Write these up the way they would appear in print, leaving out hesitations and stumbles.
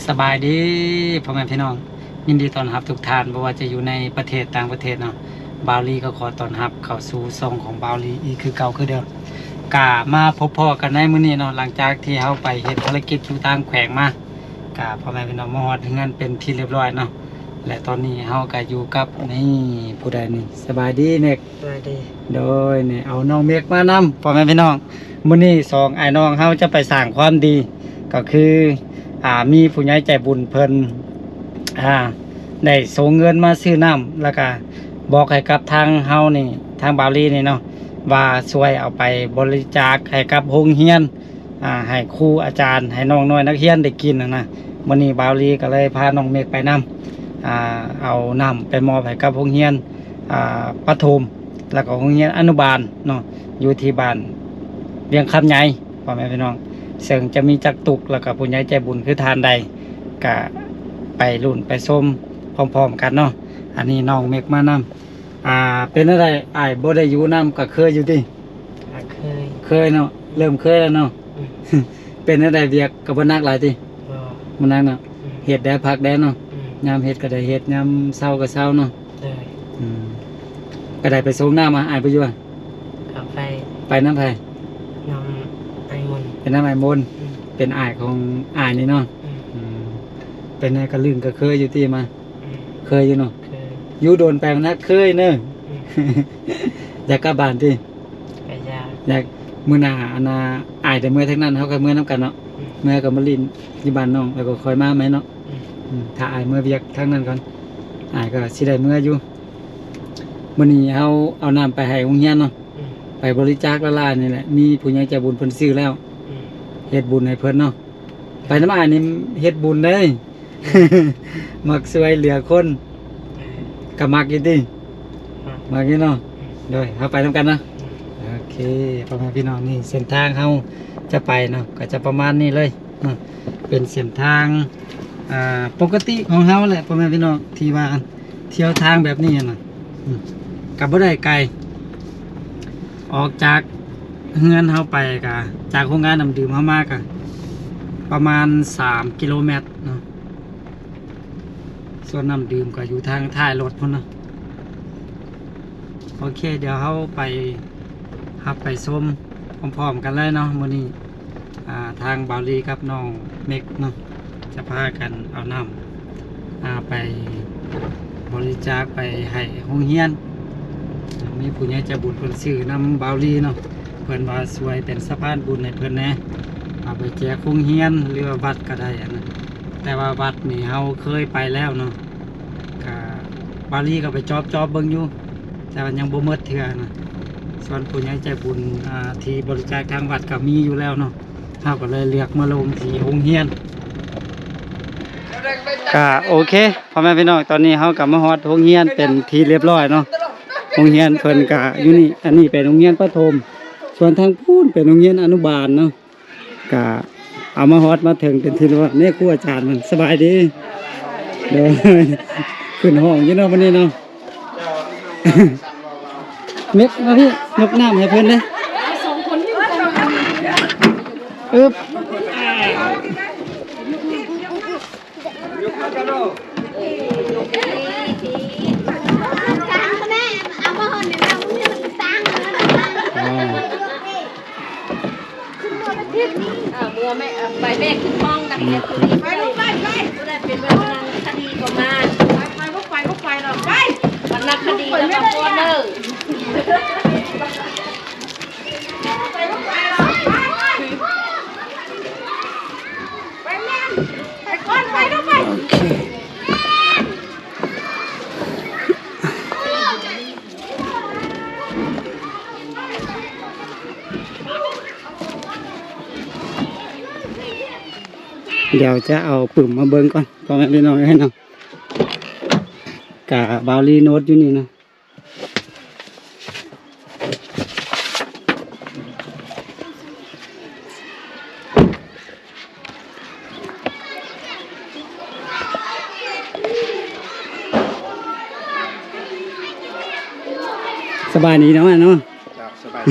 สบายดีพ่อแม่พี่น้องยินดีต้อนรับทุกท่านไม่ว่าจะอยู่ในประเทศต่างประเทศเนาะบาวลีก็ขอต้อนรับเข้าสู่ซองของบาวลีอีกคือเก่าคือเดิมกะมาพบพ่อกันในมื้อนี้เนาะหลังจากที่เฮาไปเฮ็ดภารกิจอยู่ทางแขวงมากะพ่อแม่พี่น้องมาฮอดถึงนั้นเป็นที่เรียบร้อยเนาะและตอนนี้เฮาก็อยู่กับนี่ผู้ใดนี่สบายดีเมก สวัสดี โดยนี่เอาน้องเมกมานำพ่อแม่พี่น้องมื้อนี้สองไอ้น้องเฮาจะไปสร้างความดีก็คือมีผู้ใหญ่ใจบุญเพิ่นได้ส่งเงินมาซื้อน้ำแล้วก็บอกให้กับทางเฮานี่ทางบาวลีนี่เนาะว่าช่วยเอาไปบริจาคให้กับโรงเรียนให้ครูอาจารย์ให้น้องน้อยนักเรียนได้กินนะมื้อนี้บาวลีก็เลยพาน้องเมฆไปนำเอาน้ำไปมอบให้กับโรงเรียนประถมแล้วก็โรงเรียนอนุบาลเนาะอยู่ที่บ้านเวียงคำใหญ่พ่อแม่พี่น้องซึ่งจะมีจักตุกแล้วก็ผู้ใหญ่ใจบุญคือทานใดก็ไปรุ่นไปส้มพร้อมๆกันเนาะอันนี้น้องเมกมานำเป็นอะไรอ้ายบ่ได้อยู่นำก็เคยอยู่ดิเคยเนาะเริ่มเคยแล้วเนาะ เป็นอะไรเวียกกับบ่นักหลายติบ่นักเนาะเฮ็ดได้พักได้เนาะยามเฮ็ดก็ได้เฮ็ดยามเช้าก็เช้าเนาะก็ได้ไปส่งน้ำมาอ้ายไปอยู่ไปน้ำไผน้ำไอมนเป็นน้ำไอ้มนเป็นอ้ายของอ้ายนี่เนาะเป็นไงก็ลื่นก็เคยอยู่ที่มาเคยอยู่เนาะอยู่โดนแปลงนะเคยเนอะอยากกลับบ้านที่อยากมื้อหน้าอันน่ะอ้ายแต่เมื่อทั้งนั้นเฮาก็เมื่อนํกันเนาะเมื่อก็มาลินที่บ้านน้องแล้วก็คอยมาไหมเนาะถ้าอ้ายเมื่อเวียกทั้งนั้นก่อนอ้ายก็สิได้เมื่ออยู่มื้อนี้เฮาเอาน้ำไปให้โรงเรียนเนาะไปบริจาคละลายนี่แหละมีผู้ใหญ่ใจบุญเพิ่นซื้อแล้วเฮ็ดบุญให้เพิ่นเนาะไปน้ำอ้ายนี่เฮ็ดบุญได้มักช่วยเหลือคนก็มักอยู่ติมักอยู่เนาะเดี๋ยวเฮาไปนำกันเนาะโอเคพ่อแม่พี่น้องนี่เส้นทางเฮาจะไปเนาะก็จะประมาณนี้เลยเนาะเป็นเส้นทางปกติของเฮาแหละพ่อแม่พี่น้องที่ว่าเที่ยวทางแบบนี้น่ะก็บ่ได้ไกลออกจากเฮือนเฮาไปก็จากโรงงานน้ำดื่มเฮามากะประมาณ3กิโลเมตรเนาะส่วนน้ำดื่มก็อยู่ทางท้ายรถพุ่นเนาะโอเคเดี๋ยวเฮาไปส้มพร้อมๆกันเลยเนาะมื้อนี้ทางบาวลีกับน้องเมกเนาะจะพากันเอาน้ำไปบริจาคไปให้โรงเรียนมีผู้ใหญ่ใจบุญเพิ่นซื้อน้ำบาวลีเนาะเพิ่นว่าช่วยเป็นสะพานบุญให้เพิ่นแหน่เอาไปแจกโรงเรียนหรือว่าวัดก็ได้อันนั้นแต่ว่าวัดนี่เฮาเคยไปแล้วเนาะก็บาวลีก็ไปจอบเบิ่งอยู่แต่ว่ายังบ่หมดเทื่อนะส่วนผู้ใหญ่ใจบุญที่บริจาคทางวัดก็มีอยู่แล้วเนาะเฮาก็เลยเลือกมาลงที่โรงเรียนก็โอเคพ่อแม่พี่น้องตอนนี้เฮาก็มาฮอดโรงเรียนเป็นที่เรียบร้อยเนาะโรงเรียนเพิ่นก็อยู่นี่อันนี้เป็นโรงเรียนประถมส่วนทางพูนเป็นโรงเรียนอนุบาลเนาะก็เอามาฮอดมาถึงเป็นที่เรียบร้อยนี่ครูอาจารย์มันสบายดีเด้อขึ้นห้องอยู่เนาะวันนี้เนาะเม็กมาพี่ยกน้ำให้เพิ่นเด้อึ๊บเมื่อไม่ไปแม่ขึ้นห้องดังเนี่ยไปลูกไปได้เป็นวันนักคดีประมาณไปหรอกไปวันนักคดีแล้วมาโคเนอร์ไปแม่ไปก้อนไปลูกไปเดี๋ยวจะเอาปุ่มมาเบิ้งก่อนพ่อแม่พี่น้องให้เนาะกะบาวลีโน้ตอยู่นี่เนาะสบายดีเนาะเนาะสบาย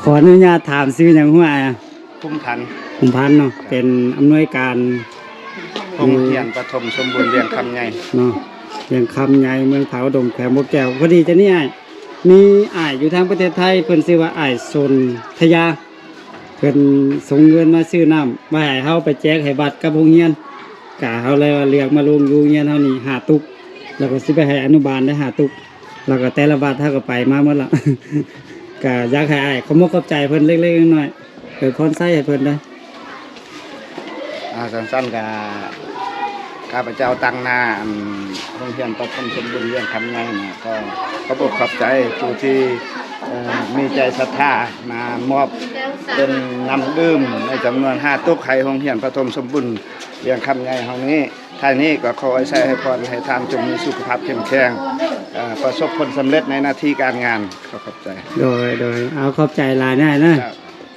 ขออนุญาตถามซื้ออย่างหัวพุ่มพันธุ์เนาะเป็นอำนวยการ โรงเรียนประถมสมบูรณ์เวียงคำใหญ่ เนาะเวียงคำใหญ่เมืองผาอุดมแขวงบ่แก้วพอดีจะนี่อ้ายมีอ้ายอยู่ทางประเทศไทยเพิ่นชื่อว่าอ้ายสนธยาเพิ่นส่งเงินมาซื้อน้ำมาให้เฮาไปแจกให้บัตรกับโรงเรียนกะเฮาเลยว่าเรียกมาลงอยู่โรงเรียนเฮานี่5ตุกแล้วก็สิไปให้อนุบาลได้5ตุกแล้วก็แต่ละบัตรเฮาก็ไปมาหมดละ ก็อยากให้อ้ายขอมขอบใจเพิ่นเล็กๆน้อยๆเปิดพรไส้ให้เพิ่นได้ สั้นๆกับข้าพเจ้าตั้งหน้าโรงเรียนประถมสมบูรณ์เวียงคำใหญ่นะก็ขอบขอบใจผู้ที่มีใจศรัทธามามอบเป็นน้ำดื่มในจำนวน5ตุ๊กให้โรงเรียนประถมสมบูรณ์เวียงคำใหญ่แห่งนี้ท่านนี้ก็ขอให้ใช้ให้พรให้ทานจงมีสุขภาพเข้มแข็งประสบผลสำเร็จในหน้าที่การงานขอบใจโดยเอาขอบใจหลายแน่นะ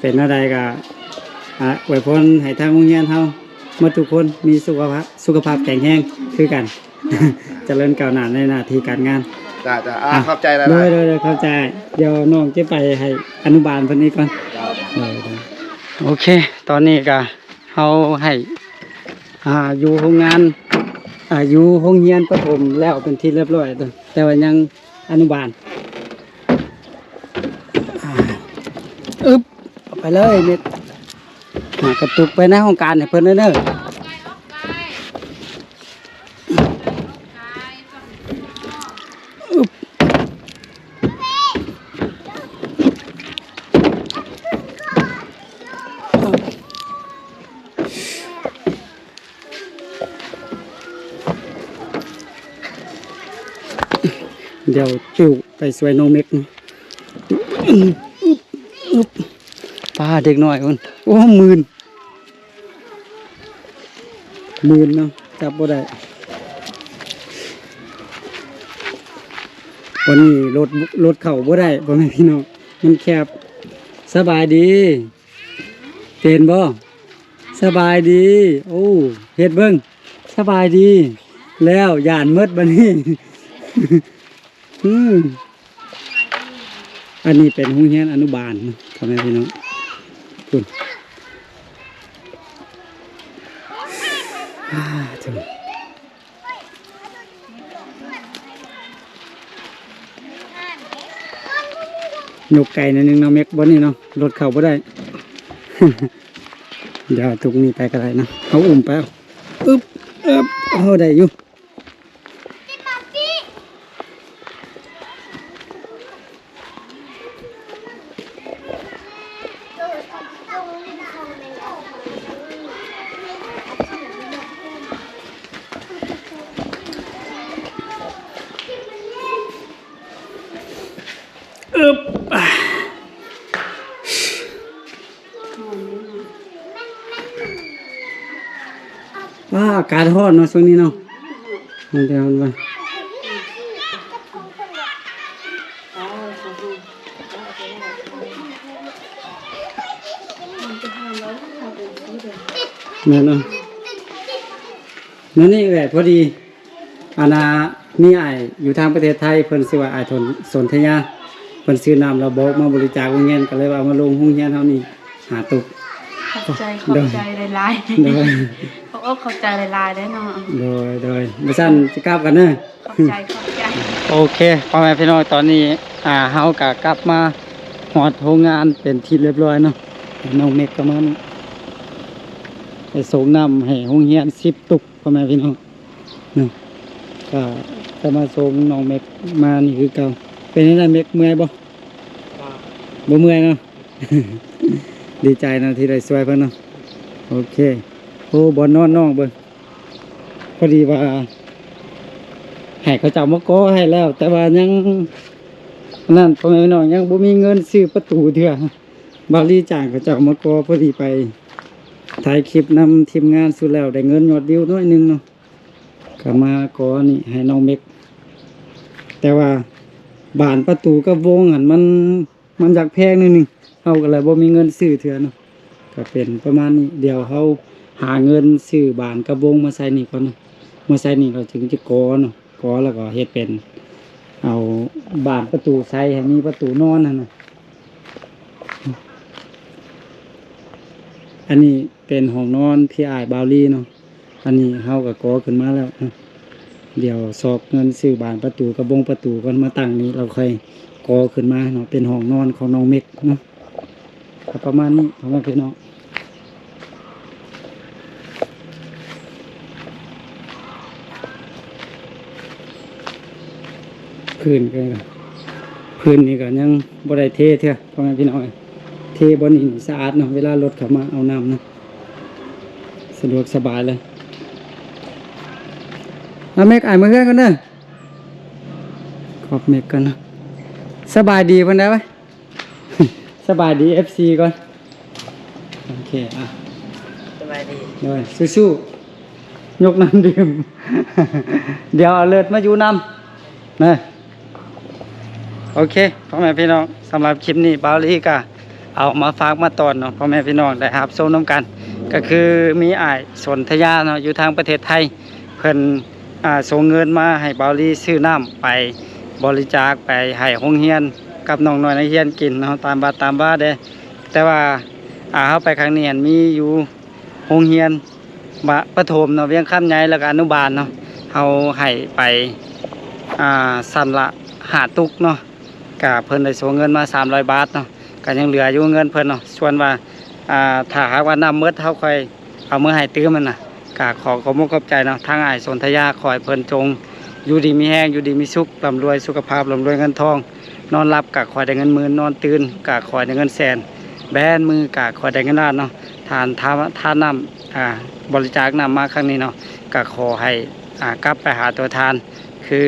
เป็นอะไรก็อวยพรให้ทางโรงเรียนเฮาหมดทุกคนมีสุขภาพแข็งแรงคือกัน เจริญก้าวหน้าในหน้าที่การงานจ้าขอบใจหลายโดยเข้าใจเดี๋ยวน้องจะไปให้อนุบาลเพิ่นนี้ก่อนโอเคตอนนี้ก็เฮาให้อยู่โรงงานอยู่โรงเรียนประถมแล้วเป็นที่เรียบร้อยแต่ว่ายังอนุบาลอึ๊บไปเลยเม็ดกระตุกไปในห้องการให้เพิ่นเด้อเดี๋ยวจู่ไปสวยน้องเม็กป้าเด็กน้อยคนโอ้มื่นเนาะจับบ่ได้วันนี้รถเข่าบ่ได้พ่อแม่พี่น้องมันแคบสบายดีเป็นบ่สบายดีโอ้เฮ็ดเบิ่งสบายดีแล้วย่านมืดบัดนี้ อันนี้เป็นโรงเรียนอนุบาลพ่อแม่พี่น้องคุณถึงยกไก่นิดนึงเนาะเม็กบนนี่เนาะรถเข่าบ่ได้ เดี๋ยวตุกนี้ไปกันเลยนะเอาอุ้มไปอึ๊บเอาได้อยู่ว่าอากาศร้อนเนาะช่วงนี้เนาะมันจะมันว่าเนี่ยเนาะนั่นนี่แหละพอดีมีอ้ายอยู่ทางประเทศไทยเพิ่นชื่อว่าอ้ายสนธยาเพิ่นซื้อน้ำเราบอกมาบริจาคโรงเรียนก็เลยว่ามาลงโรงเรียนเฮานี่หาตุกขอบใจหลายๆขอบใจหลายๆได้เนาะโดยบ่ซั่นสิกลับกันเด้อขอบใจโอเคพ่อแม่พี่น้องตอนนี้เฮาก็กลับมาฮอดโรงงานเป็นที่เรียบร้อยเนาะน้องเมกก็มาไปส่งน้ำให้โรงเรียน10ตุกพ่อแม่พี่น้องนี่ก็จะมาส่งน้องเมกมานี่คือเก่าเป็นจังได๋เมกเมื่อยบ่เมื่อยเนาะ ดีใจนะที่ได้ช่วยเพิ่นเนาะโอเคโอ้บ่นอนน้องเบิ่งพอดีว่าให้เขาเจ้ามาก่อให้แล้วแต่ว่ายังนั่นพ่อแม่พี่น้องยังบ่มีเงินซื้อประตูเทื่อบาลีจ้างเขาเจ้ามาก่อพอดีไปถ่ายคลิปนำทีมงานสุดแล้วได้เงินยอดวิวน้อยนึงเนาะก็มาก่อนี่ให้น้องเมกแต่ว่าบานประตูกับวงหันมันอยากแพงนิดนึงเฮาก็เลยบ่มีเงินซื้อเทื่อเนาะก็เป็นประมาณนี้เดี๋ยวเฮาหาเงินซื้อบานกับวงมาใส่นี่ก่อนเนาะมาใส่นี่เราถึงจะก่อเนาะก่อแล้วก็เฮ็ดเป็นเอาบานประตูใส่ให้มีประตูนอนนั่นน่ะอันนี้เป็นห้องนอนพี่อ้ายบาวลี่เนาะ อันนี้เฮาก็ก่อขึ้นมาแล้วนะเดี๋ยวสอบเงินซื้อบานประตูกระบงประตูก่อนมาตั้งนี้เราค่อยก่อขึ้นมาเนาะเป็นห้องนอนของน้องเม็กเนาะก็ประมาณนี้ของพี่น้องพื้นก็พื้นนี่ก็ยังบ่ได้เทเท่าพ่อแม่พี่น้องเทบ่นี่สะอาดเนาะเวลารถเข้ามาเอาน้ำนะสะดวกสบายเลยเอาเมกอ่านมาเพื่อนกันเด้อขอบเมกกันนะสบายดีเพิ่นได้ไหม สบายดี FC ก่อนโอเคอ่ะ สบายดี เดี๋ยวสู้ๆยกน้ำดื่ม เดี๋ยวเอาเลิศมาอยู่น้ำนะโอเคพ่อแม่พี่น้องสำหรับคลิปนี้บาวลีก็เอามาฝากมาตอนเนาะพ่อแม่พี่น้องได้รับชมน้ำกันก็คือมีอ้ายสนธยาเนาะอยู่ทางประเทศไทยเพิ่นส่งเงินมาให้บาวลีซื้อน้ำไปบริจาคไปให้โรงเรียนกับน้องน้อยนักเรียนกินเนาะตามบ้านเด้แต่ว่าเฮาไปครั้งนี้มีอยู่โรงเรียนประถมเนาะเวียงค่ำใหญ่แล้วก็อนุบาลเนาะเฮาให้ไปสั่นละ5ตุกเนาะก็เพิ่นได้ส่งเงินมา300 บาทเนาะก็ยังเหลืออยู่เงินเพิ่นเนาะส่วนว่าถ้าหากว่าน้ำมืดเฮาค่อยเอามือให้ตื้อมันน่ะก็ขอบคุณขอบใจเนาะทางอ้ายสนธยาคอยเพิ่นจงอยู่ดีมีแห้งอยู่ดีมีสุขร่ำรวยสุขภาพร่ำรวยเงินทองนอนหลับก็ขอได้เงินหมื่นนอนตื่นก็ขอได้เงินแสนแบนมือก็ขอได้เงินล้านเนาะทานน้ำบริจาคน้ำมาครั้งนี้เนาะก็ขอให้กลับไปหาตัวทานคือ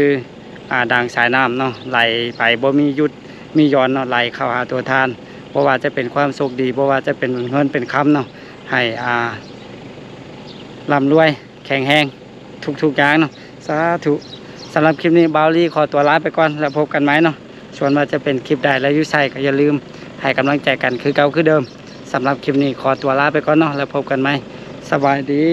ดังสายน้ำเนาะไหลไปบ่มีหยุดมีย้อนเนาะไหลเข้าหาตัวทานเพราะว่าจะเป็นความสุขดีเพราะว่าจะเป็นเงินเป็นคำเนาะให้ร่ำรวยแข็งแรงทุกอย่างเนาะสาธุสำหรับคลิปนี้บาวลี่ขอตัวลาไปก่อนแล้วพบกันไหมเนาะส่วนว่าจะเป็นคลิปใดและยุ่ใส่ก็อย่าลืมให้กำลังใจกันคือเก่าคือเดิมสำหรับคลิปนี้ขอตัวลาไปก่อนเนาะแล้วพบกันไหมสบายดี